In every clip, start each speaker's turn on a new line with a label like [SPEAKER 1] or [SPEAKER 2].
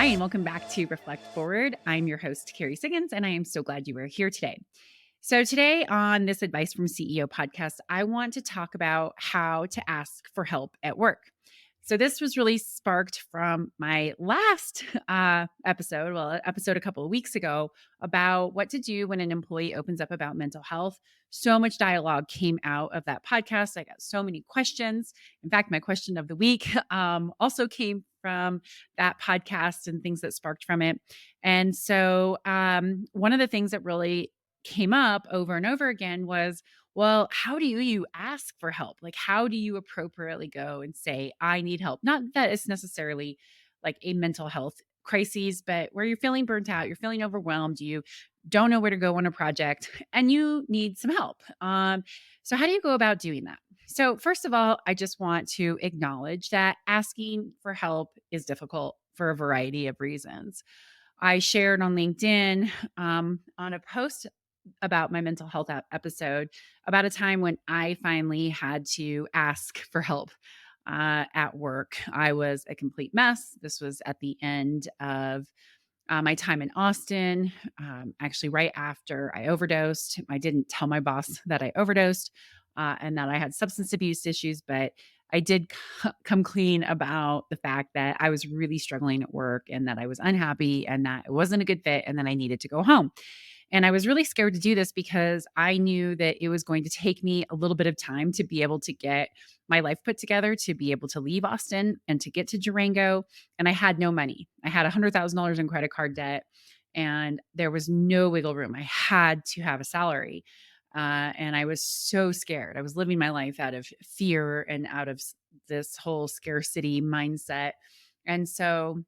[SPEAKER 1] Hi, and welcome back to Reflect Forward. I'm your host, Carrie Siggins, and I am so glad you are here today. So, today on this Advice from CEO podcast, I want to talk about how to ask for help at work. So, this was really sparked from my last episode a couple of weeks ago about what to do when an employee opens up about mental health. So much dialogue came out of that podcast. I got so many questions. In fact, my question of the week also came from that podcast and things that sparked from it. And so, one of the things that really came up over and over again was, well, how do you ask for help? Like, how do you appropriately go and say, I need help? Not that it's necessarily like a mental health crisis, but where you're feeling burnt out, you're feeling overwhelmed, you don't know where to go on a project, and you need some help. So, how do you go about doing that? So, first of all, I just want to acknowledge that asking for help is difficult for a variety of reasons. I shared on LinkedIn on a post about my mental health episode about a time when I finally had to ask for help at work. I was a complete mess. This was at the end of my time in Austin, actually, right after I overdosed. I didn't tell my boss that I overdosed and that I had substance abuse issues, but I did come clean about the fact that I was really struggling at work and that I was unhappy and that it wasn't a good fit and that I needed to go home. And I was really scared to do this because I knew that it was going to take me a little bit of time to be able to get my life put together, to be able to leave Austin and to get to Durango. And I had no money. I had $100,000 in credit card debt and there was no wiggle room. I had to have a salary. And I was so scared. I was living my life out of fear and out of this whole scarcity mindset. And so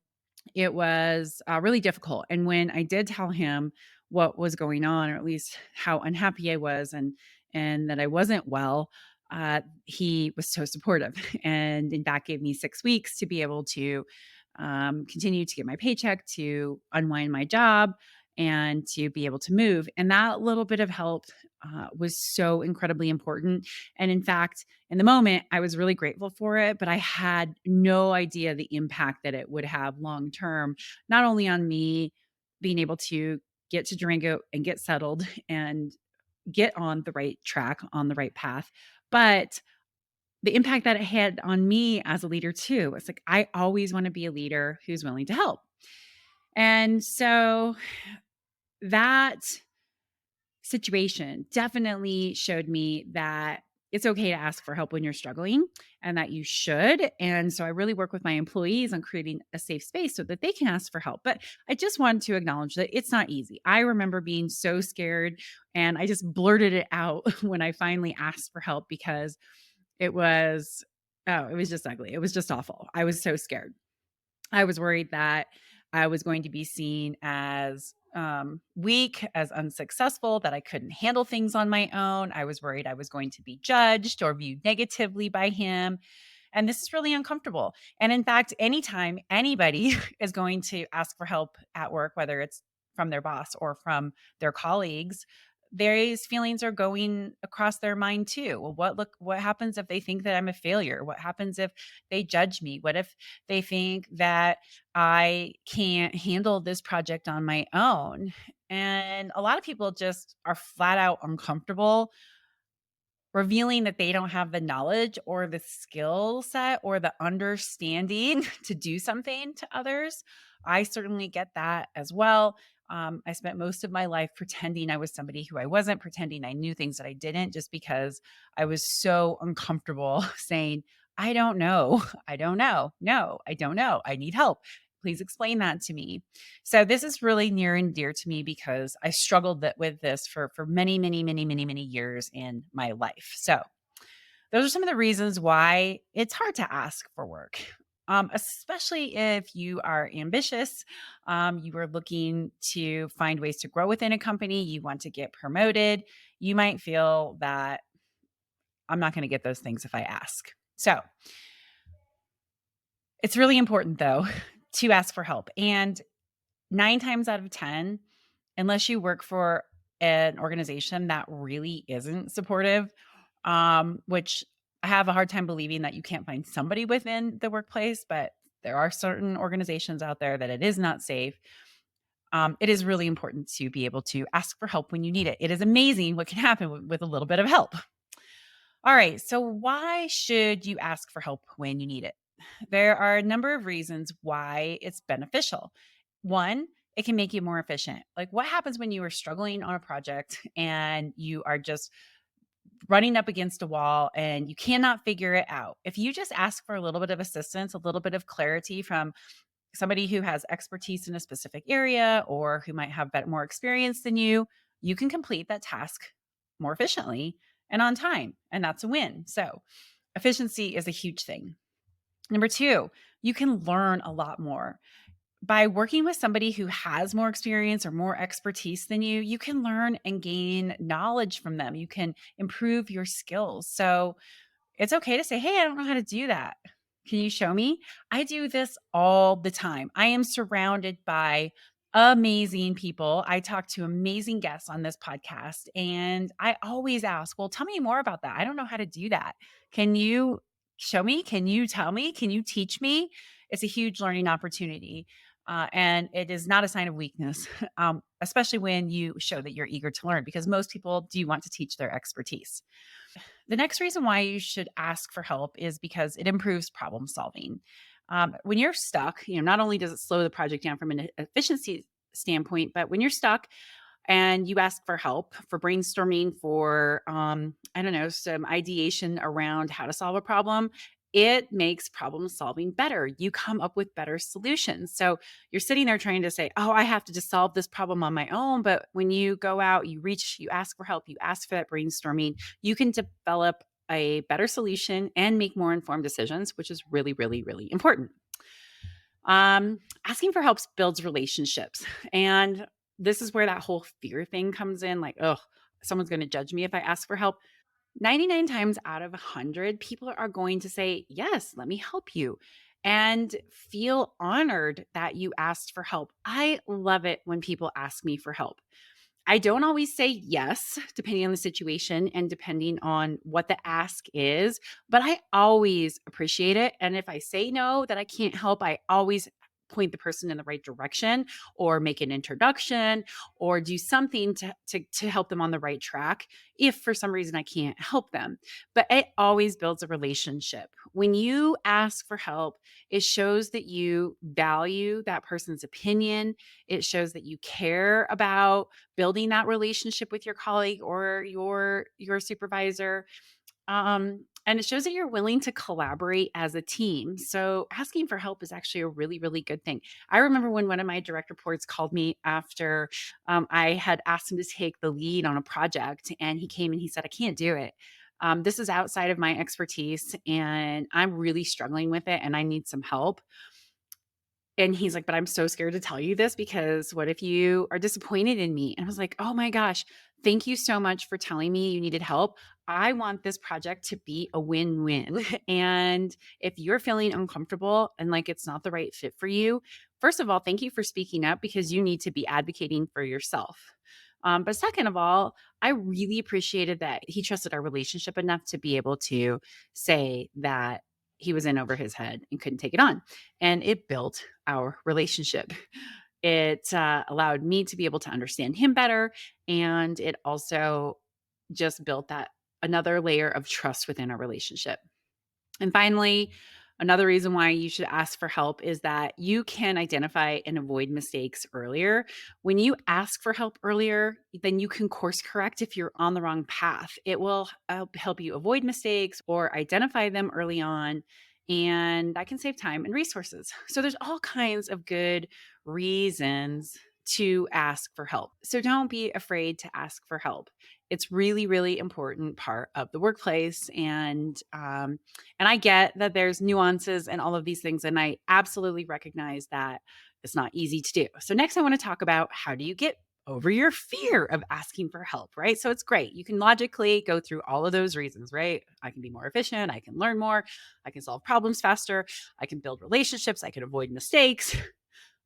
[SPEAKER 1] it was really difficult. And when I did tell him what was going on, or at least how unhappy I was, and that I wasn't well, he was so supportive, and in fact gave me 6 weeks to be able to continue to get my paycheck, to unwind my job, and to be able to move. And that little bit of help was so incredibly important. And in fact, in the moment, I was really grateful for it, but I had no idea the impact that it would have long term, not only on me being able to get to Durango and get settled and get on the right track, on the right path, but the impact that it had on me as a leader too. It's like, I always want to be a leader who's willing to help. And so that situation definitely showed me that it's okay to ask for help when you're struggling and that you should. And so I really work with my employees on creating a safe space so that they can ask for help. But I just wanted to acknowledge that it's not easy. I remember being so scared and I just blurted it out when I finally asked for help because it was, oh, it was just ugly. It was just awful. I was so scared. I was worried that I was going to be seen as weak, as unsuccessful, that I couldn't handle things on my own. I was worried I was going to be judged or viewed negatively by him. And this is really uncomfortable. And in fact, anytime anybody is going to ask for help at work, whether it's from their boss or from their colleagues, these feelings are going across their mind too. Well, what happens if they think that I'm a failure? What happens if they judge me? What if they think that I can't handle this project on my own? And a lot of people just are flat out uncomfortable revealing that they don't have the knowledge or the skill set or the understanding to do something to others. I certainly get that as well. I spent most of my life pretending I was somebody who I wasn't, pretending I knew things that I didn't, just because I was so uncomfortable saying, I don't know. I don't know. No, I don't know. I need help. Please explain that to me. So this is really near and dear to me because I struggled with this for many, many, many, many, many years in my life. So those are some of the reasons why it's hard to ask for work. Especially if you are ambitious, you are looking to find ways to grow within a company, you want to get promoted, you might feel that I'm not going to get those things if I ask. So it's really important, though, to ask for help. And 9 times out of 10, unless you work for an organization that really isn't supportive, which I have a hard time believing that you can't find somebody within the workplace, but There are certain organizations out there that it is not safe. It is really important to be able to ask for help when you need it. It is amazing what can happen with a little bit of help. All right. So, why should you ask for help when you need it? There are a number of reasons why it's beneficial. One, it can make you more efficient. Like, what happens when you are struggling on a project and you are just running up against a wall and you cannot figure it out? If you just ask for a little bit of assistance, a little bit of clarity from somebody who has expertise in a specific area or who might have more experience than you can complete that task more efficiently and on time. And that's a win. So, efficiency is a huge thing. Number two, you can learn a lot more. By working with somebody who has more experience or more expertise than you can learn and gain knowledge from them. You can improve your skills. So, it's okay to say, "Hey, I don't know how to do that. Can you show me?" I do this all the time. I am surrounded by amazing people. I talk to amazing guests on this podcast, and I always ask, "Well, tell me more about that. I don't know how to do that. Can you show me? Can you tell me? Can you teach me?" It's a huge learning opportunity. And it is not a sign of weakness, especially when you show that you're eager to learn, because most people do want to teach their expertise. The next reason why you should ask for help is because it improves problem solving. When you're stuck, not only does it slow the project down from an efficiency standpoint, but when you're stuck and you ask for help for brainstorming, for I don't know, some ideation around how to solve a problem, it makes problem solving better. You come up with better solutions. So you're sitting there trying to say, "Oh, I have to just solve this problem on my own." But when you go out, you ask for help, you ask for that brainstorming, you can develop a better solution and make more informed decisions, which is really, really, really important. Asking for help builds relationships. And this is where that whole fear thing comes in, like, "Oh, someone's going to judge me if I ask for help." 99 times out of 100, people are going to say, "Yes, let me help you," and feel honored that you asked for help. I love it when people ask me for help. I don't always say yes, depending on the situation and depending on what the ask is, but I always appreciate it. And if I say no, that I can't help, I always point the person in the right direction or make an introduction or do something to help them on the right track if for some reason I can't help them. But it always builds a relationship. When you ask for help, it shows that you value that person's opinion. It shows that you care about building that relationship with your colleague or your supervisor. And it shows that you're willing to collaborate as a team. So asking for help is actually a really, really good thing. I remember when one of my direct reports called me after I had asked him to take the lead on a project, and he came and he said, "I can't do it. This is outside of my expertise, and I'm really struggling with it, and I need some help." And he's like, "But I'm so scared to tell you this because what if you are disappointed in me?" And I was like, "Oh my gosh, thank you so much for telling me you needed help. I want this project to be a win-win." And if you're feeling uncomfortable and like it's not the right fit for you, first of all, thank you for speaking up because you need to be advocating for yourself. But second of all, I really appreciated that he trusted our relationship enough to be able to say that he was in over his head and couldn't take it on. And it built our relationship. It allowed me to be able to understand him better. And it also just built that another layer of trust within our relationship. And finally, another reason why you should ask for help is that you can identify and avoid mistakes earlier. When you ask for help earlier, then you can course correct if you're on the wrong path. It will help you avoid mistakes or identify them early on. And that can save time and resources. So there's all kinds of good reasons to ask for help. So don't be afraid to ask for help. It's really, really important part of the workplace. And I get that there's nuances and all of these things. And I absolutely recognize that it's not easy to do. So next I want to talk about how do you get over your fear of asking for help, right? So it's great. You can logically go through all of those reasons, right? I can be more efficient. I can learn more. I can solve problems faster. I can build relationships. I can avoid mistakes.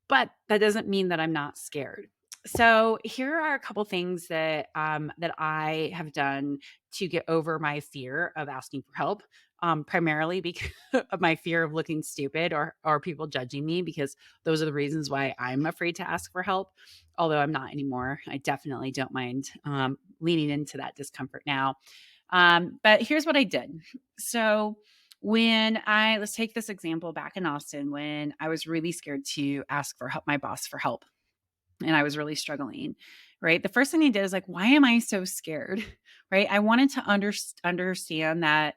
[SPEAKER 1] But that doesn't mean that I'm not scared. So here are a couple things that I have done to get over my fear of asking for help. Primarily because of my fear of looking stupid or people judging me, because those are the reasons why I'm afraid to ask for help. Although I'm not anymore, I definitely don't mind leaning into that discomfort now. But here's what I did. So let's take this example back in Austin when I was really scared to ask for help, my boss for help, and I was really struggling, right? The first thing I did is like, why am I so scared? Right? I wanted to understand that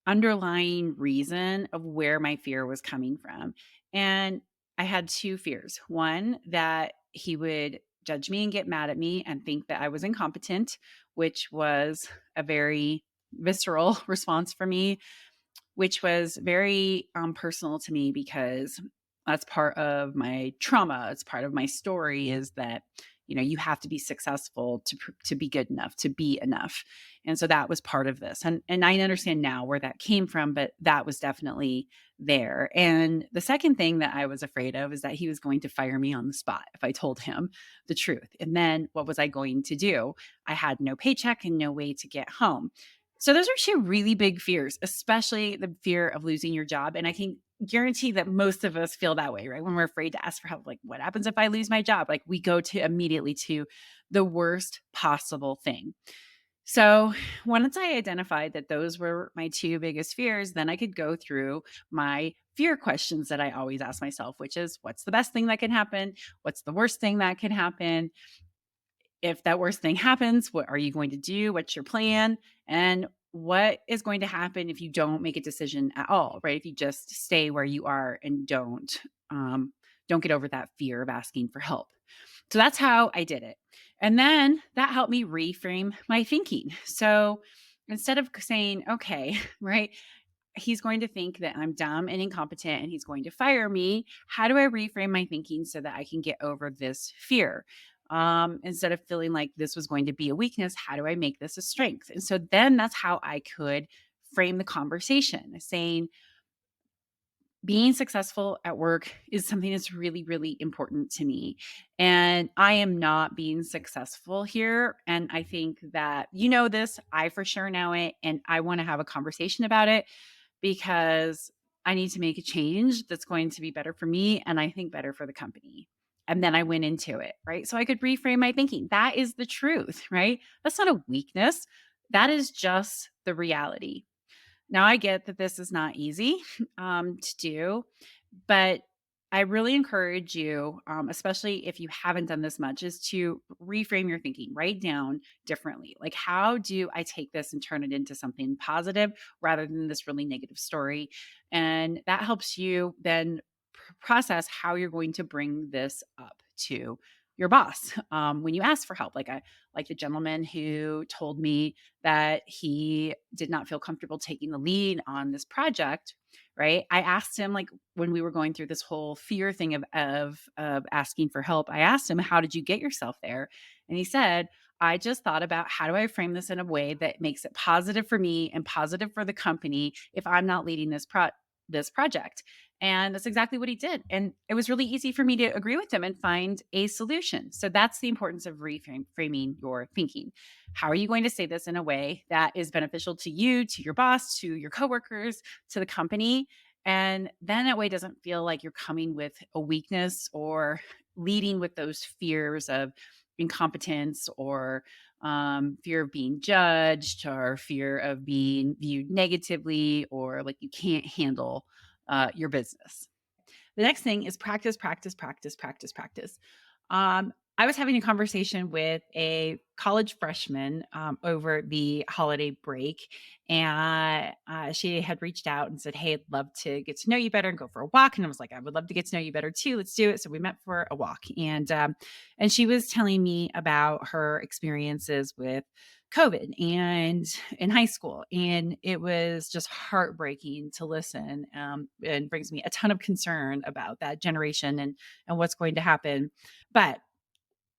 [SPEAKER 1] underlying reason of where my fear was coming from. And I had two fears. One, that he would judge me and get mad at me and think that I was incompetent, which was a very visceral response for me, which was very personal to me because that's part of my trauma. It's part of my story is that, you have to be successful to be good enough, to be enough. And so that was part of this. And I understand now where that came from, but that was definitely there. And the second thing that I was afraid of is that he was going to fire me on the spot if I told him the truth. And then what was I going to do? I had no paycheck and no way to get home. So those are two really big fears, especially the fear of losing your job. And I can guarantee that most of us feel that way, right? When we're afraid to ask for help, like what happens if I lose my job? Like we go to immediately to the worst possible thing. So once I identified that those were my two biggest fears, then I could go through my fear questions that I always ask myself, which is what's the best thing that can happen? What's the worst thing that can happen? If that worst thing happens, what are you going to do? What's your plan? And what is going to happen if you don't make a decision at all, right? If you just stay where you are and don't get over that fear of asking for help. So that's how I did it. And then that helped me reframe my thinking. So instead of saying, okay, right, he's going to think that I'm dumb and incompetent and he's going to fire me. How do I reframe my thinking so that I can get over this fear? Instead of feeling like this was going to be a weakness, how do I make this a strength? And so then that's how I could frame the conversation, saying, being successful at work is something that's really, really important to me. And I am not being successful here. And I think that you know this, I for sure know it. And I want to have a conversation about it because I need to make a change that's going to be better for me and I think better for the company. And then I went into it, right? So I could reframe my thinking. That is the truth, right? That's not a weakness. That is just the reality. Now, I get that this is not easy to do, but I really encourage you, especially if you haven't done this much, is to reframe your thinking, write down differently. Like, how do I take this and turn it into something positive rather than this really negative story? And that helps you then process how you're going to bring this up to your boss when you ask for help. Like the gentleman who told me that he did not feel comfortable taking the lead on this project, right? I asked him, like, when we were going through this whole fear thing of asking for help, I asked him, how did you get yourself there? And he said, I just thought about how do I frame this in a way that makes it positive for me and positive for the company if I'm not leading this project. And that's exactly what he did. And it was really easy for me to agree with him and find a solution. So that's the importance of reframing your thinking. How are you going to say this in a way that is beneficial to you, to your boss, to your coworkers, to the company? And then that way it doesn't feel like you're coming with a weakness or leading with those fears of incompetence or fear of being judged or fear of being viewed negatively or like you can't handle your business. The next thing is practice, practice, practice, practice, practice. I was having a conversation with a college freshman over the holiday break, and she had reached out and said, "Hey, I'd love to get to know you better and go for a walk." And I was like, "I would love to get to know you better too. Let's do it." So we met for a walk, and she was telling me about her experiences with COVID and in high school. And it was just heartbreaking to listen and brings me a ton of concern about that generation and what's going to happen. But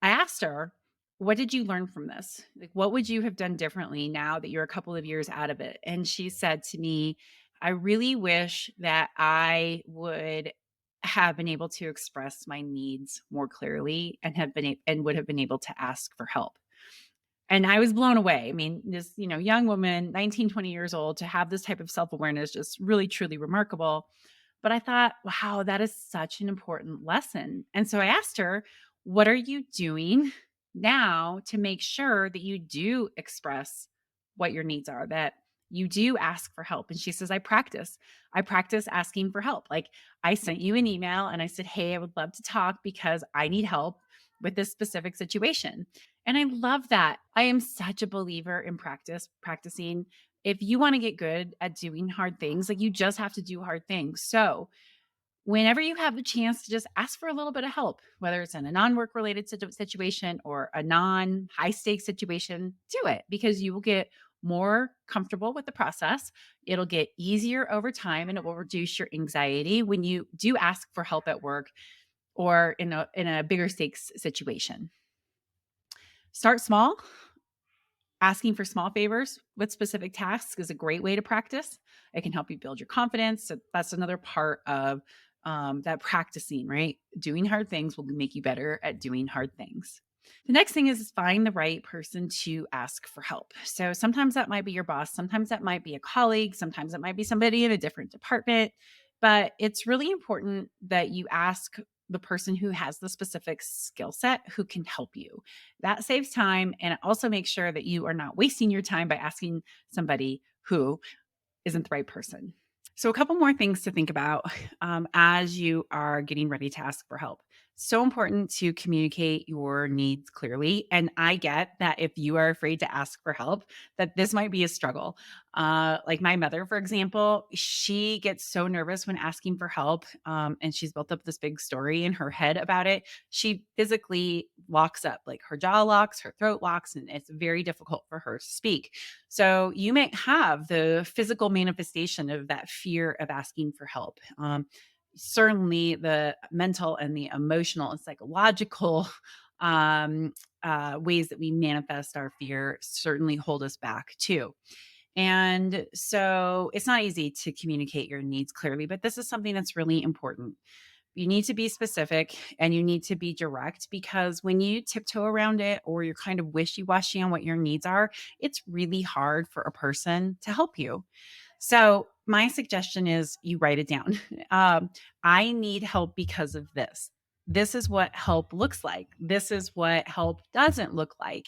[SPEAKER 1] I asked her, what did you learn from this? Like, what would you have done differently now that you're a couple of years out of it? And she said to me, I really wish that I would have been able to express my needs more clearly and and would have been able to ask for help. And I was blown away. I mean, this, young woman, 19, 20 years old, to have this type of self-awareness, just really, truly remarkable. But I thought, wow, that is such an important lesson. And so I asked her, what are you doing now to make sure that you do express what your needs are, that you do ask for help? And she says, I practice. I practice asking for help. Like, I sent you an email and I said, hey, I would love to talk because I need help with this specific situation. And I love that. I am such a believer in practicing. If you want to get good at doing hard things, like, you just have to do hard things. So, whenever you have the chance to just ask for a little bit of help, whether it's in a non-work related situation or a non high stakes situation, do it, because you will get more comfortable with the process. It'll get easier over time and it will reduce your anxiety when you do ask for help at work or in a bigger stakes situation. Start small. Asking for small favors with specific tasks is a great way to practice. It can help you build your confidence. So that's another part of that practicing, right? Doing hard things will make you better at doing hard things. The next thing is find the right person to ask for help. So sometimes that might be your boss, sometimes that might be a colleague, sometimes it might be somebody in a different department. But it's really important that you ask the person who has the specific skill set who can help you. That saves time and it also makes sure that you are not wasting your time by asking somebody who isn't the right person. So, a couple more things to think about as you are getting ready to ask for help. So important to communicate your needs clearly. And I get that if you are afraid to ask for help, that this might be a struggle. Like my mother, for example, she gets so nervous when asking for help. And she's built up this big story in her head about it. She physically locks up, like her jaw locks, her throat locks, and it's very difficult for her to speak. So you may have the physical manifestation of that fear of asking for help. Certainly, the mental and the emotional and psychological ways that we manifest our fear certainly hold us back too. And so it's not easy to communicate your needs clearly, but this is something that's really important. You need to be specific and you need to be direct, because when you tiptoe around it or you're kind of wishy washy on what your needs are, it's really hard for a person to help you. So, my suggestion is you write it down. I need help because of this. This is what help looks like. This is what help doesn't look like.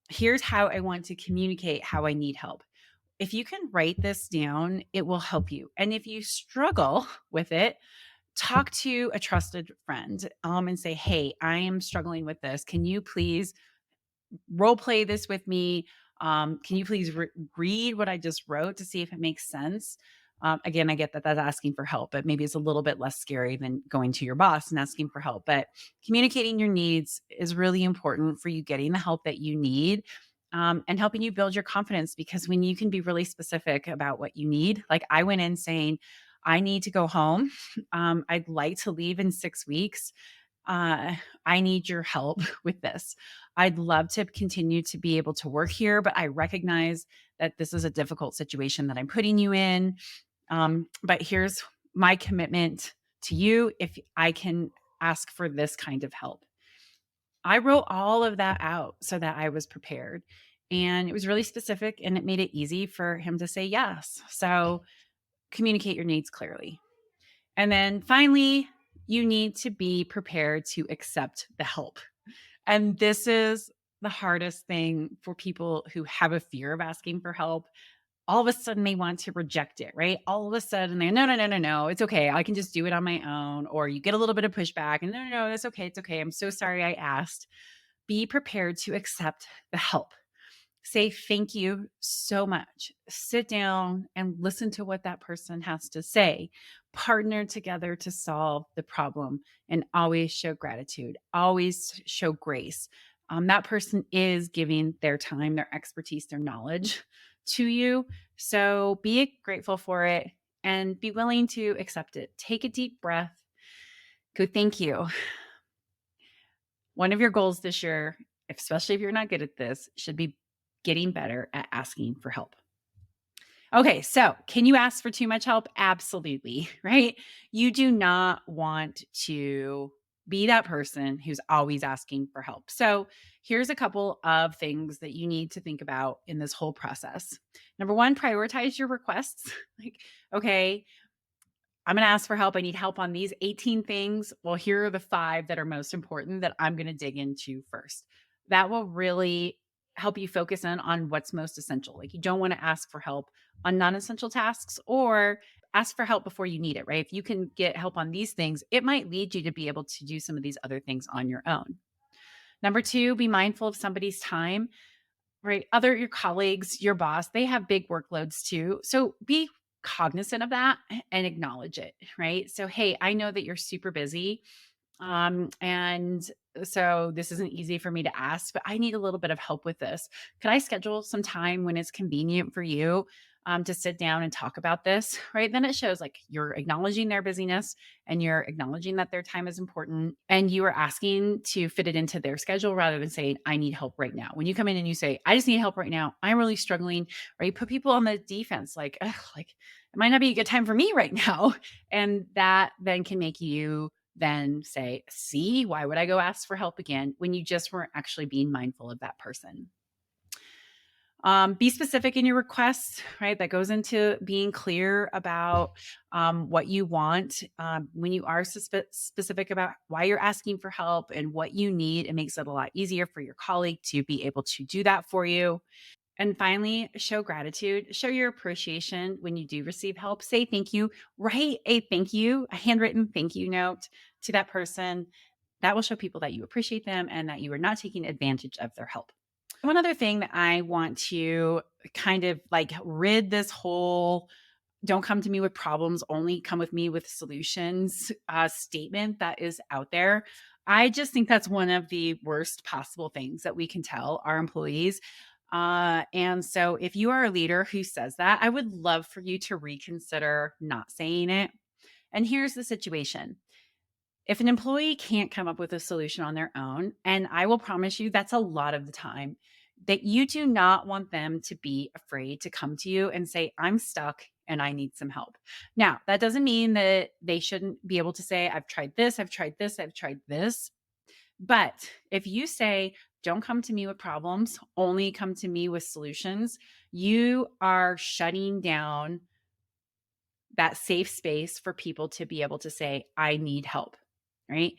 [SPEAKER 1] Here's how I want to communicate how I need help. If you can write this down, it will help you. And if you struggle with it, talk to a trusted friend and say, hey, I am struggling with this. Can you please role play this with me? Can you please read what I just wrote to see if it makes sense? Again, I get that that's asking for help, but maybe it's a little bit less scary than going to your boss and asking for help. But communicating your needs is really important for you getting the help that you need, and helping you build your confidence. Because when you can be really specific about what you need, like I went in saying, I need to go home. I'd like to leave in 6 weeks. uh, I need your help with this. I'd love to continue to be able to work here, but I recognize that this is a difficult situation that I'm putting you in. But here's my commitment to you if I can ask for this kind of help. I wrote all of that out so that I was prepared. And it was really specific and it made it easy for him to say yes. So communicate your needs clearly. And then finally, you need to be prepared to accept the help. And this is the hardest thing for people who have a fear of asking for help. All of a sudden, they want to reject it, right? All of a sudden, they're no, no, no, no, no. It's okay. I can just do it on my own. Or you get a little bit of pushback and no, no, no, that's okay. It's okay. I'm so sorry I asked. Be prepared to accept the help. Say thank you so much. Sit down and listen to what that person has to say. Partner together to solve the problem and always show gratitude, always show grace. That person is giving their time, their expertise, their knowledge to you. So be grateful for it and be willing to accept it. Take a deep breath. Go, thank you. One of your goals this year, especially if you're not good at this, should be getting better at asking for help. Okay, so can you ask for too much help? Absolutely, right? You do not want to be that person who's always asking for help. So, here's a couple of things that you need to think about in this whole process. Number one, prioritize your requests. Like, okay, I'm going to ask for help. I need help on these 18 things. Well, here are the five that are most important that I'm going to dig into first. That will really help you focus in on what's most essential. Like, you don't want to ask for help on non essential tasks or ask for help before you need it, right? If you can get help on these things, it might lead you to be able to do some of these other things on your own. Number two, be mindful of somebody's time. Right. Your colleagues, your boss, they have big workloads too. So be cognizant of that and acknowledge it. Right. So, hey, I know that you're super busy. And so this isn't easy for me to ask, but I need a little bit of help with this. Could I schedule some time when it's convenient for you to sit down and talk about this? Right. Then it shows like you're acknowledging their busyness and you're acknowledging that their time is important and you are asking to fit it into their schedule rather than saying, I need help right now. When you come in and you say, I just need help right now, I'm really struggling, or you put people on the defense, like, ugh, like it might not be a good time for me right now. And that then can make you then say, see, why would I go ask for help again when you just weren't actually being mindful of that person? Be specific in your requests, right? That goes into being clear about what you want. When you are specific about why you're asking for help and what you need, it makes it a lot easier for your colleague to be able to do that for you. And finally, show gratitude, show your appreciation when you do receive help. Say thank you, write a thank you, a handwritten thank you note to that person. That will show people that you appreciate them and that you are not taking advantage of their help. One other thing that I want to kind of like rid this whole don't come to me with problems, only come with me with solutions statement that is out there. I just think that's one of the worst possible things that we can tell our employees. And so, if you are a leader who says that, I would love for you to reconsider not saying it. And here's the situation: if an employee can't come up with a solution on their own, and I will promise you that's a lot of the time, that you do not want them to be afraid to come to you and say, I'm stuck and I need some help. Now, that doesn't mean that they shouldn't be able to say, I've tried this, I've tried this, I've tried this. But if you say, don't come to me with problems, only come to me with solutions, you are shutting down that safe space for people to be able to say, I need help, right?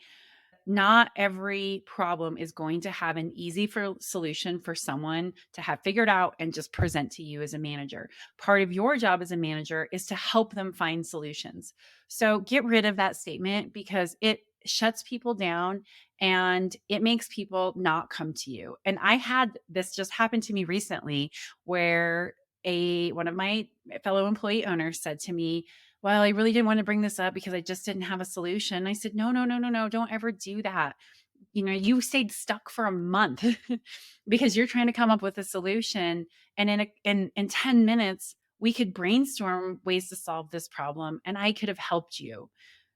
[SPEAKER 1] Not every problem is going to have an easy solution for someone to have figured out and just present to you as a manager. Part of your job as a manager is to help them find solutions. So get rid of that statement because it shuts people down and it makes people not come to you. And I had this just happen to me recently where a one of my fellow employee owners said to me, well, I really didn't want to bring this up because I just didn't have a solution. I said, no, no, no, no, no, don't ever do that. You know, you stayed stuck for a month because you're trying to come up with a solution. And in 10 minutes, we could brainstorm ways to solve this problem and I could have helped you.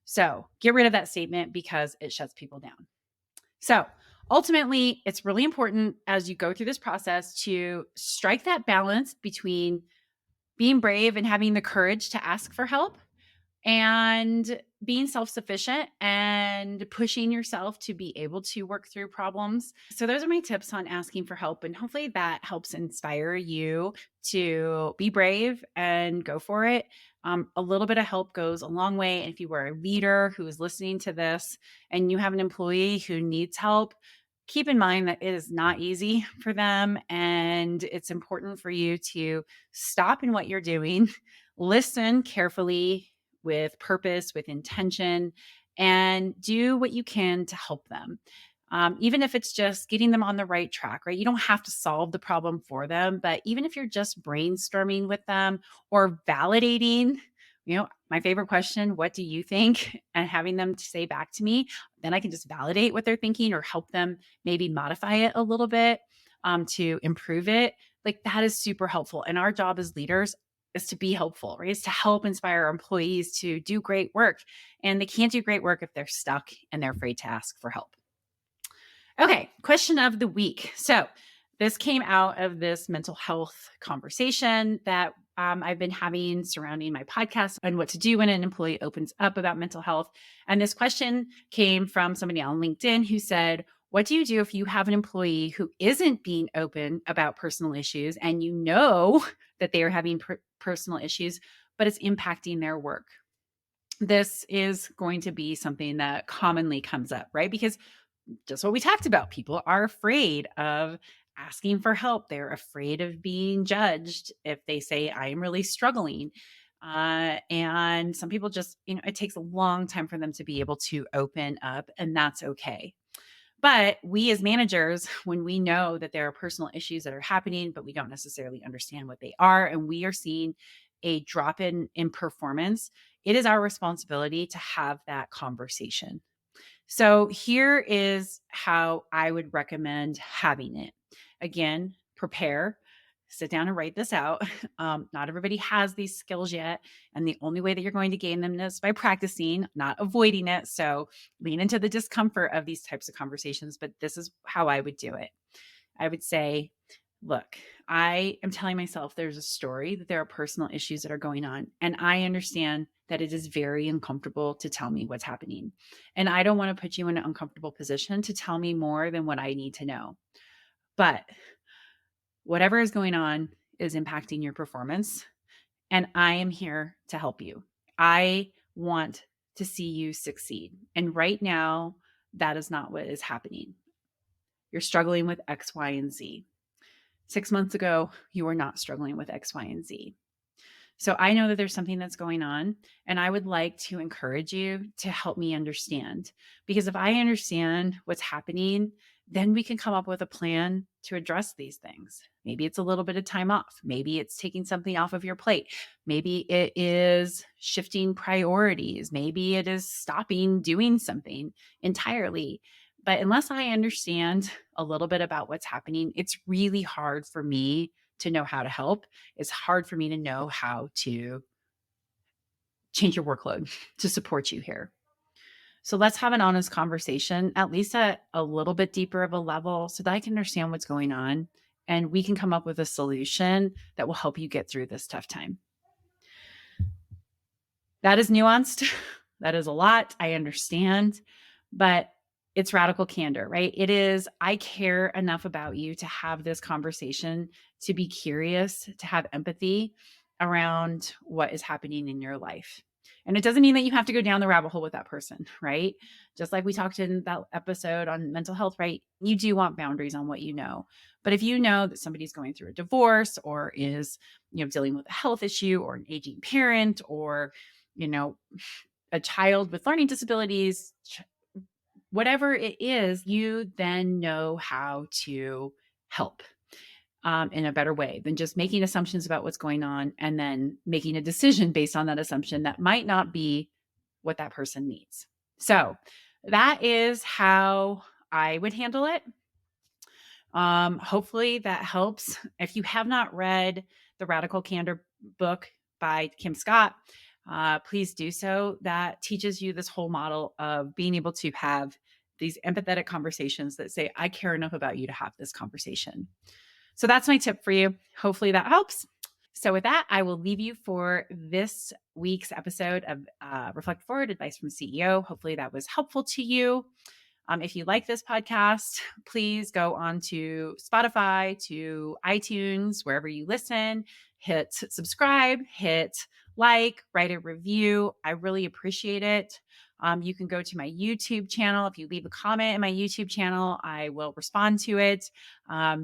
[SPEAKER 1] So get rid of that statement because it shuts people down. So ultimately, it's really important as you go through this process to strike that balance between being brave and having the courage to ask for help and being self sufficient and pushing yourself to be able to work through problems. So, those are my tips on asking for help. And hopefully, that helps inspire you to be brave and go for it. A little bit of help goes a long way. And if you are a leader who is listening to this and you have an employee who needs help, keep in mind that it is not easy for them. And it's important for you to stop in what you're doing, listen carefully with purpose, with intention, and do what you can to help them. Even if it's just getting them on the right track, right? You don't have to solve the problem for them, but even if you're just brainstorming with them or validating, my favorite question, what do you think? And having them to say back to me, then I can just validate what they're thinking or help them maybe modify it a little bit to improve it. Like that is super helpful. And our job as leaders is to be helpful, right? Is to help inspire our employees to do great work. And they can't do great work if they're stuck and they're afraid to ask for help. Okay, question of the week. So this came out of this mental health conversation that I've been having surrounding my podcast on what to do when an employee opens up about mental health. And this question came from somebody on LinkedIn who said, what do you do if you have an employee who isn't being open about personal issues and you know that they are having personal issues, but it's impacting their work? This is going to be something that commonly comes up, right? Because just what we talked about, people are afraid of asking for help. They're afraid of being judged if they say, I am really struggling. And some people just, it takes a long time for them to be able to open up, and that's okay. But we as managers, when we know that there are personal issues that are happening, but we don't necessarily understand what they are, and we are seeing a drop in performance, it is our responsibility to have that conversation. So here is how I would recommend having it. Again, prepare, sit down and write this out. Not everybody has these skills yet. And the only way that you're going to gain them is by practicing, not avoiding it. So lean into the discomfort of these types of conversations, but this is how I would do it. I would say, look, I am telling myself there's a story, that there are personal issues that are going on. And I understand that it is very uncomfortable to tell me what's happening. And I don't want to put you in an uncomfortable position to tell me more than what I need to know. But whatever is going on is impacting your performance. And I am here to help you. I want to see you succeed. And right now, that is not what is happening. You're struggling with X, Y, and Z. 6 months ago, you were not struggling with X, Y, and Z. So I know that there's something that's going on, and I would like to encourage you to help me understand. Because if I understand what's happening, then we can come up with a plan to address these things. Maybe it's a little bit of time off. Maybe it's taking something off of your plate. Maybe it is shifting priorities. Maybe it is stopping doing something entirely. But unless I understand a little bit about what's happening, it's really hard for me to know how to help. It's hard for me to know how to change your workload to support you here. So let's have an honest conversation, at least at a little bit deeper of a level, so that I can understand what's going on and we can come up with a solution that will help you get through this tough time. That is nuanced. That is a lot. I understand, but it's radical candor, right? It is, I care enough about you to have this conversation, to be curious, to have empathy around what is happening in your life. And it doesn't mean that you have to go down the rabbit hole with that person, right? Just like we talked in that episode on mental health, right? You do want boundaries on what you know. But if you know that somebody's going through a divorce or is, dealing with a health issue or an aging parent or, a child with learning disabilities, whatever it is, you then know how to help in a better way than just making assumptions about what's going on and then making a decision based on that assumption that might not be what that person needs. So that is how I would handle it. Hopefully that helps. If you have not read the Radical Candor book by Kim Scott, please do so. That teaches you this whole model of being able to have these empathetic conversations that say, I care enough about you to have this conversation. So that's my tip for you. Hopefully that helps. So with that, I will leave you for this week's episode of Reflect Forward, Advice from CEO. Hopefully that was helpful to you. If you like this podcast, please go on to Spotify, to iTunes, wherever you listen, hit subscribe, hit like, write a review. I really appreciate it. You can go to my YouTube channel. If you leave a comment in my YouTube channel, I will respond to it.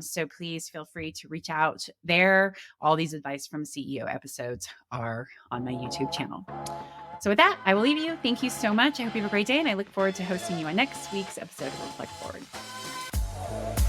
[SPEAKER 1] So please feel free to reach out there. All these Advice from CEO episodes are on my YouTube channel. So with that, I will leave you. Thank you so much. I hope you have a great day, and I look forward to hosting you on next week's episode of Reflect Forward.